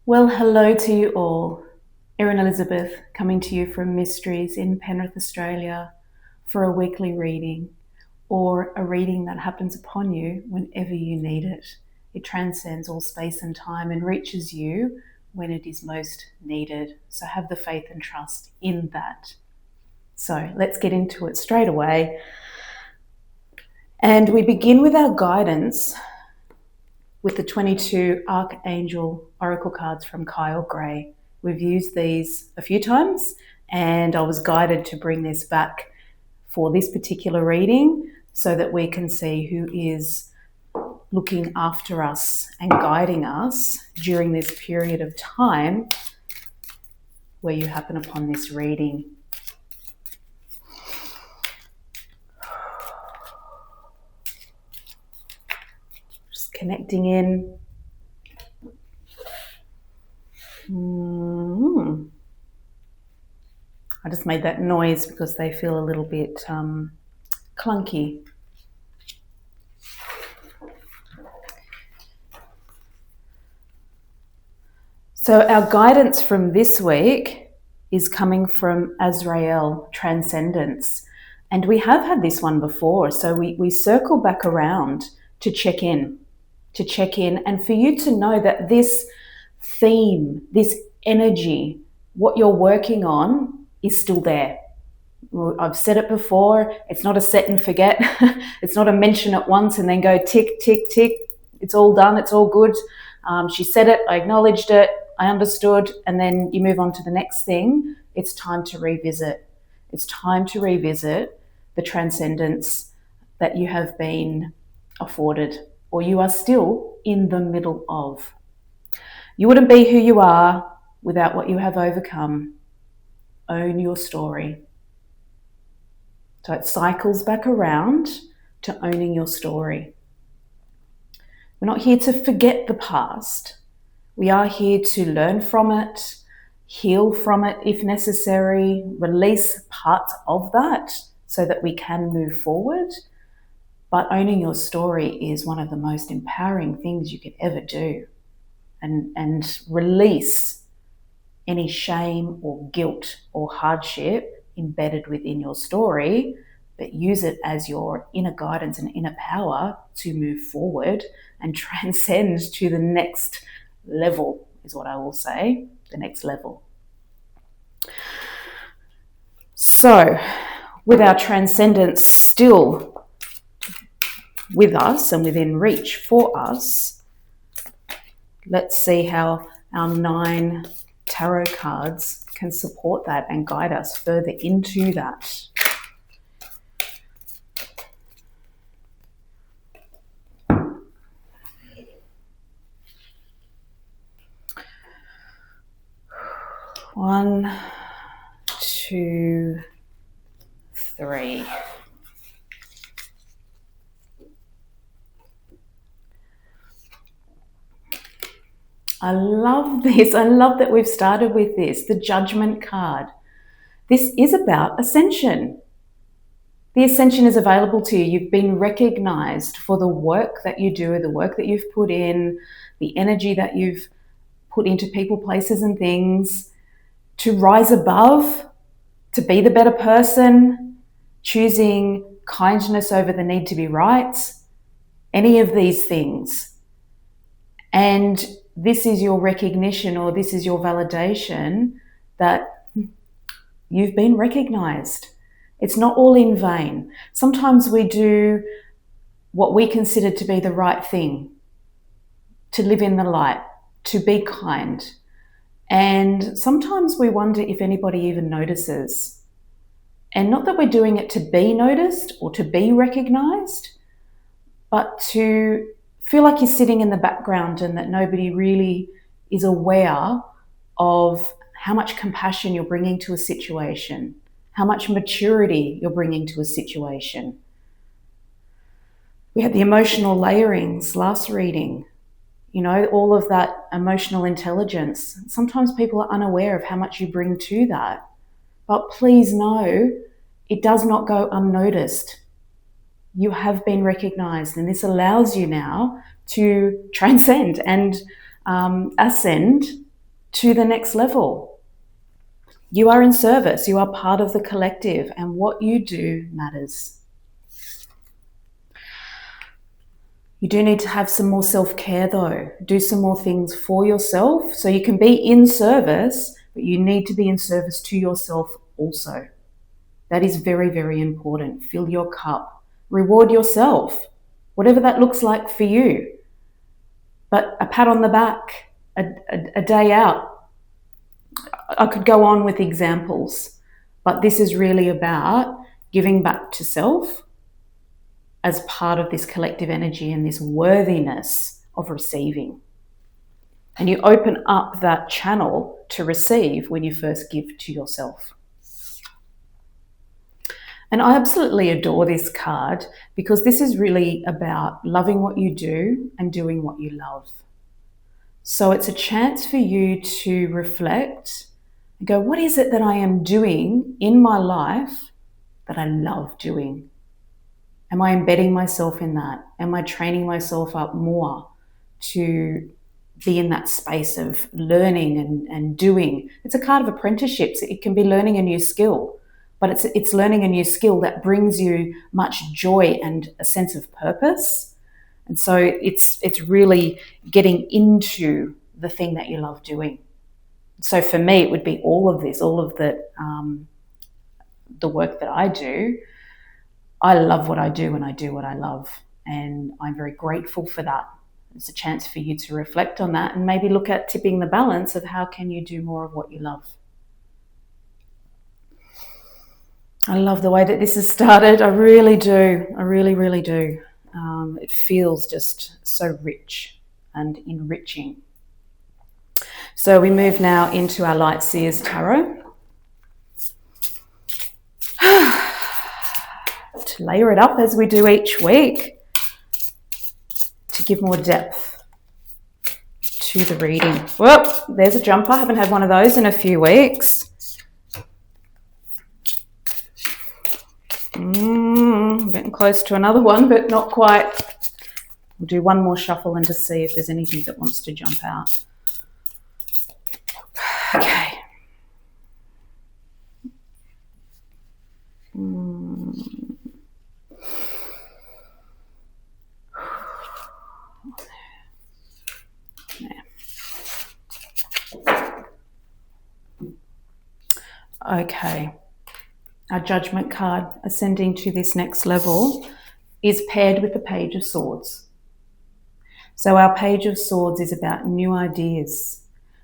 Well, hello to you all. Erin Elizabeth coming to you from Mysteries in Penrith, Australia for a weekly reading or a reading that happens upon you whenever you need it. It transcends all space and time and reaches you when it is most needed. So have the faith and trust in that. So let's get into it straight away. And we begin with our guidance with the 22 Archangel Oracle cards from Kyle Gray. We've used these a few times and I was guided to bring this back for this particular reading so that we can see who is looking after us and guiding us during this period of time where you happen upon this reading. Connecting in. I just made that noise because they feel a little bit clunky. So our guidance from this week is coming from Azrael, Transcendence. And we have had this one before, so we circle back around to check in and for you to know that this theme, this energy, what you're working on is still there. I've said it before, it's not a set and forget. It's not a mention it once and then go tick, tick, tick. It's all done, it's all good. She said it, I acknowledged it, I understood, and then you move on to the next thing. It's time to revisit. It's time to revisit the transcendence that you have been afforded, or you are still in the middle of. You wouldn't be who you are without what you have overcome. Own your story. So it cycles back around to owning your story. We're not here to forget the past. We are here to learn from it, heal from it if necessary, release parts of that so that we can move forward. But owning your story is one of the most empowering things you could ever do. And release any shame or guilt or hardship embedded within your story, but use it as your inner guidance and inner power to move forward and transcend to the next level, is what I will say, the next level. So, with our transcendence still with us and within reach for us, let's see how our 9 tarot cards can support that and guide us further into that. One, 2, 3. I love this. I love that we've started with this, the Judgment card. This is about Ascension. The Ascension is available to you. You've been recognized for the work that you do, the work that you've put in, the energy that you've put into people, places, and things, to rise above, to be the better person, choosing kindness over the need to be right, any of these things. And this is your recognition, or this is your validation that you've been recognized. It's not all in vain. Sometimes we do what we consider to be the right thing, to live in the light, to be kind. And sometimes we wonder if anybody even notices. And not that we're doing it to be noticed or to be recognized, but to feel like you're sitting in the background and that nobody really is aware of how much compassion you're bringing to a situation, how much maturity you're bringing to a situation. We had the emotional layerings last reading, all of that emotional intelligence. Sometimes people are unaware of how much you bring to that. But please know, it does not go unnoticed. You have been recognized, and this allows you now to transcend and ascend to the next level. You are in service. You are part of the collective, and what you do matters. You do need to have some more self-care though. Do some more things for yourself so you can be in service, but you need to be in service to yourself also. That is very, very important. Fill your cup. Reward yourself, whatever that looks like for you. But a pat on the back, a day out. I could go on with examples, but this is really about giving back to self as part of this collective energy and this worthiness of receiving. And you open up that channel to receive when you first give to yourself. And I absolutely adore this card because this is really about loving what you do and doing what you love. So it's a chance for you to reflect and go, what is it that I am doing in my life that I love doing? Am I embedding myself in that? Am I training myself up more to be in that space of learning and doing? It's a card of apprenticeships. It can be learning a new skill, but it's learning a new skill that brings you much joy and a sense of purpose. And so it's really getting into the thing that you love doing. So for me, it would be all of this, all of the work that I do. I love what I do and I do what I love. And I'm very grateful for that. It's a chance for you to reflect on that and maybe look at tipping the balance of how can you do more of what you love. I love the way that this has started. I really do. I really, really do. It feels just so rich and enriching. So we move now into our Light Seers Tarot. To layer it up as we do each week to give more depth to the reading. Whoop, there's a jumper. I haven't had one of those in a few weeks. I'm getting close to another one, but not quite. We'll do one more shuffle and just see if there's anything that wants to jump out. Okay. Okay. Our judgment card, ascending to this next level, is paired with the Page of Swords. So our Page of Swords is about new ideas.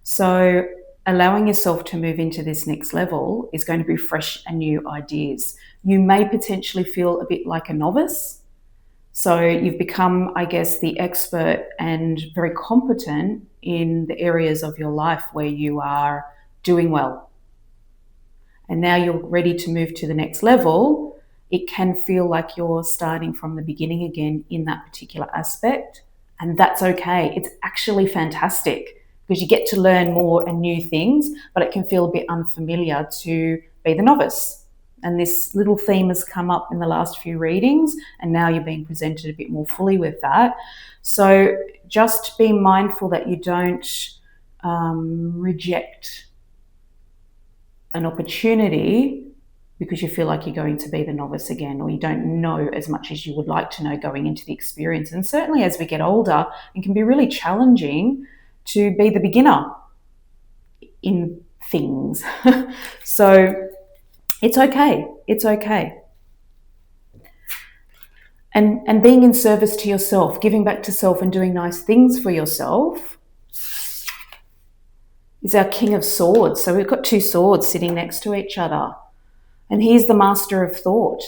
So allowing yourself to move into this next level is going to be fresh and new ideas. You may potentially feel a bit like a novice. So you've become, I guess, the expert and very competent in the areas of your life where you are doing well. And now you're ready to move to the next level. It can feel like you're starting from the beginning again in that particular aspect. And that's okay. It's actually fantastic because you get to learn more and new things, but it can feel a bit unfamiliar to be the novice. And this little theme has come up in the last few readings, and now you're being presented a bit more fully with that. So just be mindful that you don't reject an opportunity because you feel like you're going to be the novice again, or you don't know as much as you would like to know going into the experience. And certainly as we get older, it can be really challenging to be the beginner in things. So it's okay. It's okay. And being in service to yourself, giving back to self and doing nice things for yourself is our King of Swords. So we've got two swords sitting next to each other. And he's the master of thought.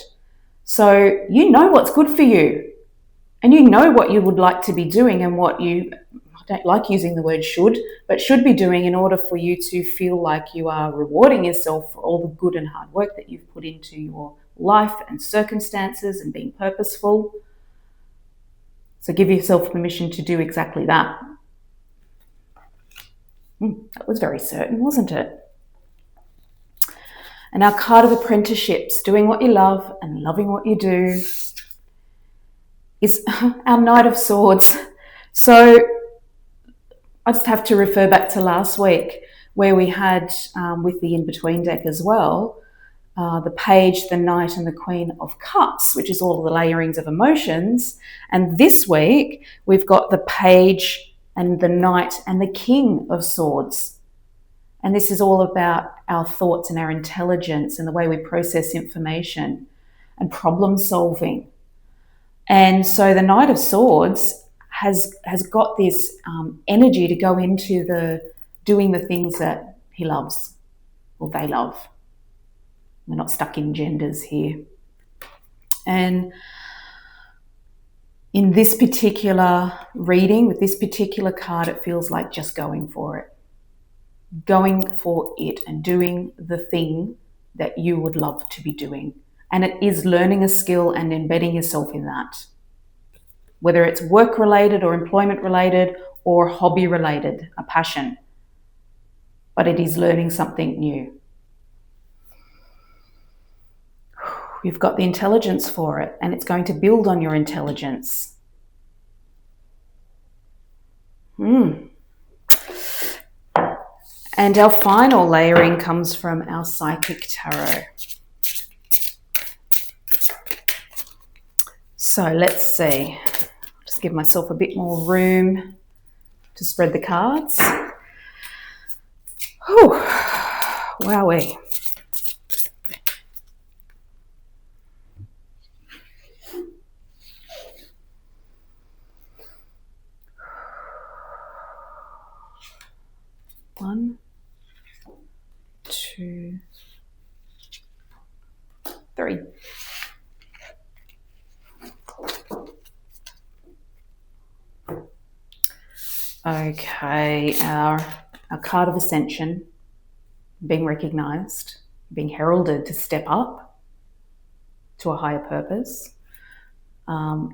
So you know what's good for you. And you know what you would like to be doing and what you, I don't like using the word should, but should be doing in order for you to feel like you are rewarding yourself for all the good and hard work that you've put into your life and circumstances and being purposeful. So give yourself permission to do exactly that. That was very certain, wasn't it? And our card of apprenticeships, doing what you love and loving what you do, is our Knight of Swords. So I just have to refer back to last week where we had, with the in-between deck as well, the Page, the Knight, and the Queen of Cups, which is all the layerings of emotions. And this week, we've got the Page and the Knight and the King of Swords. And this is all about our thoughts and our intelligence and the way we process information and problem solving. And so the Knight of Swords has got this energy to go into the doing the things that he loves or they love. We're not stuck in genders here. And in this particular reading, with this particular card, it feels like just going for it. Going for it and doing the thing that you would love to be doing. And it is learning a skill and embedding yourself in that. Whether it's work-related or employment-related or hobby-related, a passion. But it is learning something new. You've got the intelligence for it, and it's going to build on your intelligence. And our final layering comes from our Psychic Tarot. So let's see. Just give myself a bit more room to spread the cards. Whew. Wowee. One, two, three. Okay, our card of Ascension, being recognized, being heralded to step up to a higher purpose.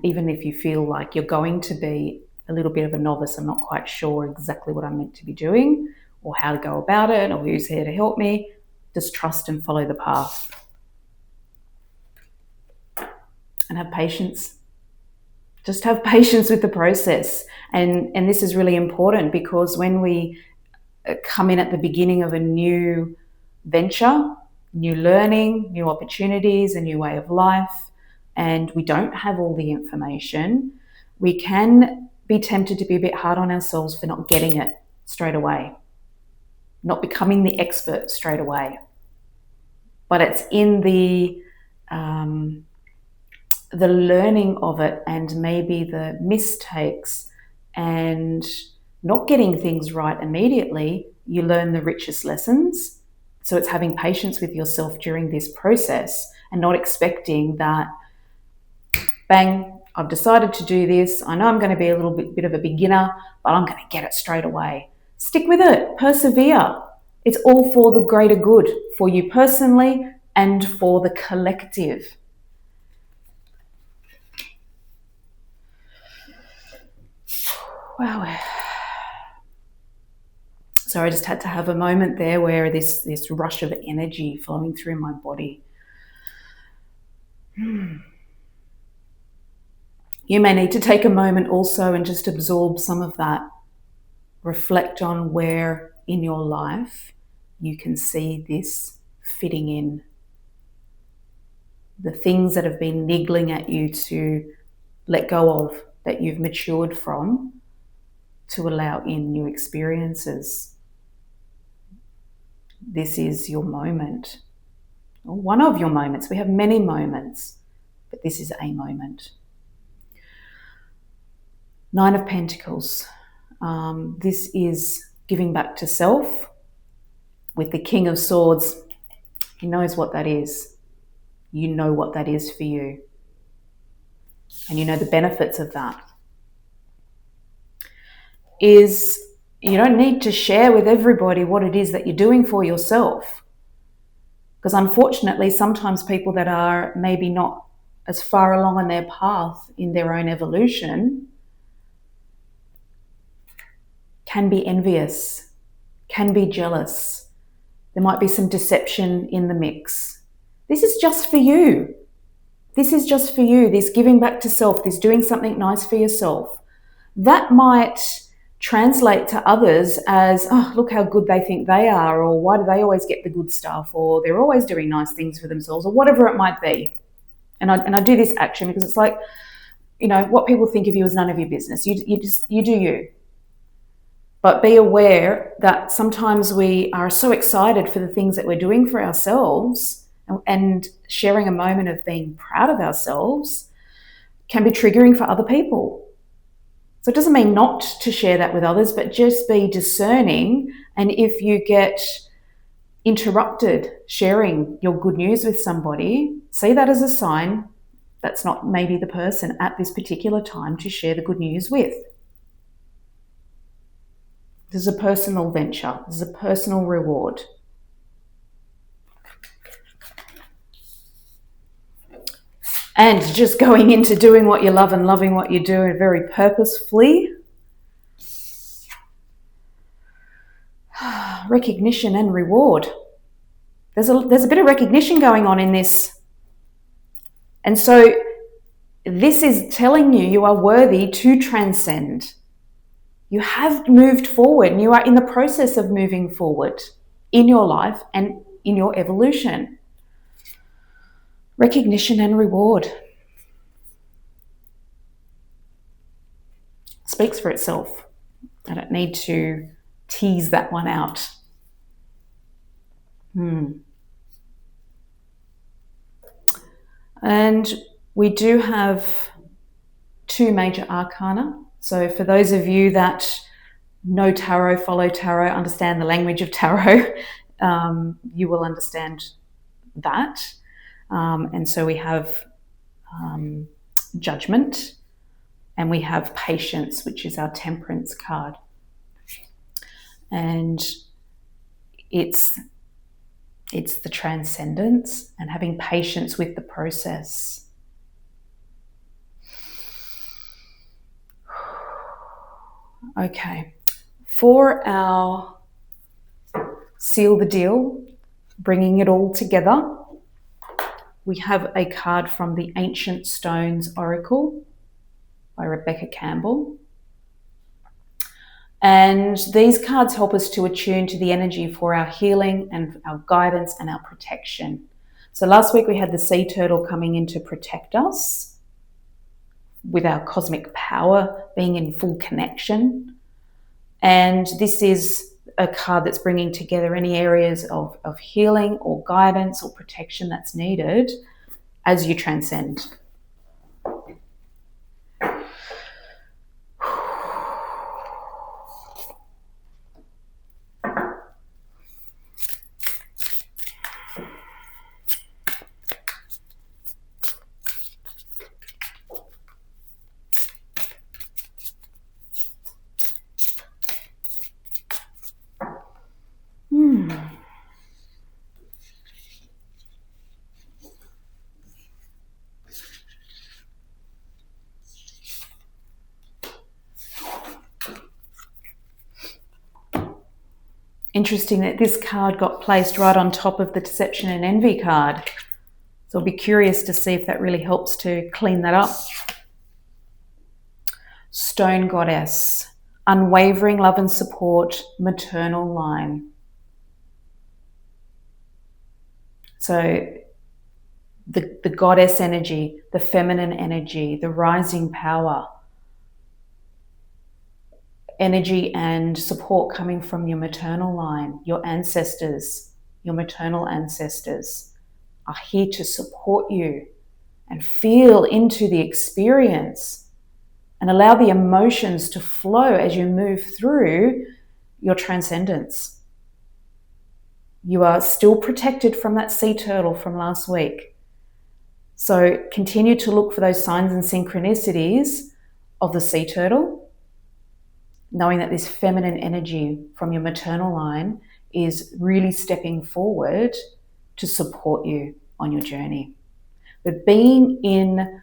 Even if you feel like you're going to be a little bit of a novice, I'm not quite sure exactly what I'm meant to be doing or how to go about it or who's here to help me, just trust and follow the path. And have patience. Just have patience with the process. And this is really important because when we come in at the beginning of a new venture, new learning, new opportunities, a new way of life, and we don't have all the information, we can be tempted to be a bit hard on ourselves for not getting it straight away, not becoming the expert straight away. But it's in the learning of it and maybe the mistakes and not getting things right immediately, you learn the richest lessons. So it's having patience with yourself during this process and not expecting that, bang, I've decided to do this. I know I'm going to be a little bit of a beginner, but I'm going to get it straight away. Stick with it. Persevere. It's all for the greater good, for you personally and for the collective. Wow. So I just had to have a moment there where this rush of energy flowing through my body. You may need to take a moment also and just absorb some of that. Reflect on where in your life you can see this fitting in. The things that have been niggling at you to let go of, that you've matured from, to allow in new experiences. This is your moment. Or one of your moments. We have many moments, but this is a moment. Nine of Pentacles. This is giving back to self. With the King of Swords, he knows what that is. You know what that is for you. And you know the benefits of that. Is you don't need to share with everybody what it is that you're doing for yourself. Because unfortunately, sometimes people that are maybe not as far along on their path in their own evolution can be envious, can be jealous. There might be some deception in the mix. This is just for you. This is just for you. This giving back to self, this doing something nice for yourself. That might translate to others as, oh, look how good they think they are, or why do they always get the good stuff, or they're always doing nice things for themselves, or whatever it might be. And I do this action because it's like, what people think of you is none of your business. You do you. But be aware that sometimes we are so excited for the things that we're doing for ourselves, and sharing a moment of being proud of ourselves can be triggering for other people. So it doesn't mean not to share that with others, but just be discerning. And if you get interrupted sharing your good news with somebody, see that as a sign that's not maybe the person at this particular time to share the good news with. This is a personal venture. This is a personal reward. And just going into doing what you love and loving what you do very purposefully. Recognition and reward. There's a bit of recognition going on in this. And so this is telling you are worthy to transcend. You have moved forward, and you are in the process of moving forward in your life and in your evolution. Recognition and reward. Speaks for itself. I don't need to tease that one out. And we do have 2 major arcana. So for those of you that know tarot, follow tarot, understand the language of tarot, you will understand that. And so we have judgment, and we have patience, which is our temperance card. And it's the transcendence and having patience with the process. Okay, for our seal the deal, bringing it all together, we have a card from the Ancient Stones Oracle by Rebecca Campbell. And these cards help us to attune to the energy for our healing and our guidance and our protection. So last week we had the sea turtle coming in to protect us with our cosmic power being in full connection. And this is a card that's bringing together any areas of healing or guidance or protection that's needed as you transcend. Interesting that this card got placed right on top of the Deception and Envy card. So I'll be curious to see if that really helps to clean that up. Stone Goddess, unwavering love and support, maternal line. So the goddess energy, the feminine energy, the rising power, energy and support coming from your maternal line, your ancestors, your maternal ancestors are here to support you and feel into the experience and allow the emotions to flow as you move through your transcendence. You are still protected from that sea turtle from last week. So continue to look for those signs and synchronicities of the sea turtle, knowing that this feminine energy from your maternal line is really stepping forward to support you on your journey. But being in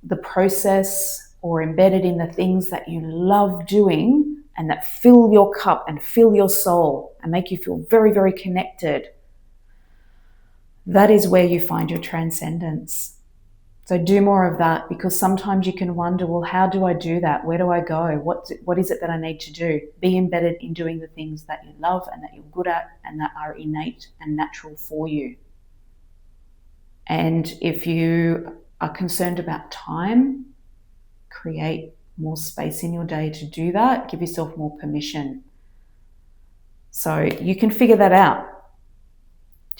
the process or embedded in the things that you love doing and that fill your cup and fill your soul and make you feel very, very connected, that is where you find your transcendence. So do more of that, because sometimes you can wonder, well, how do I do that? Where do I go? What is it that I need to do? Be embedded in doing the things that you love and that you're good at and that are innate and natural for you. And if you are concerned about time, create more space in your day to do that. Give yourself more permission. So you can figure that out.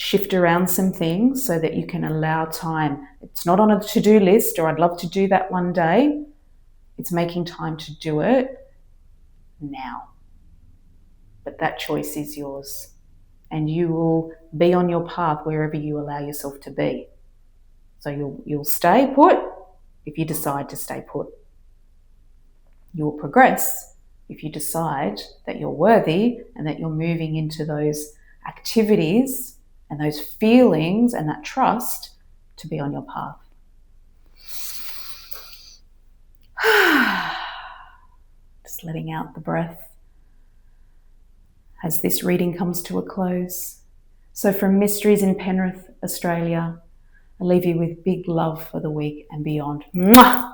Shift around some things so that you can allow time. It's not on a to-do list or I'd love to do that one day. It's making time to do it now. But that choice is yours. And you will be on your path wherever you allow yourself to be. So you'll stay put if you decide to stay put. You will progress if you decide that you're worthy and that you're moving into those activities and those feelings and that trust to be on your path. Just letting out the breath as this reading comes to a close. So from Mysteries in Penrith, Australia, I leave you with big love for the week and beyond. Mwah!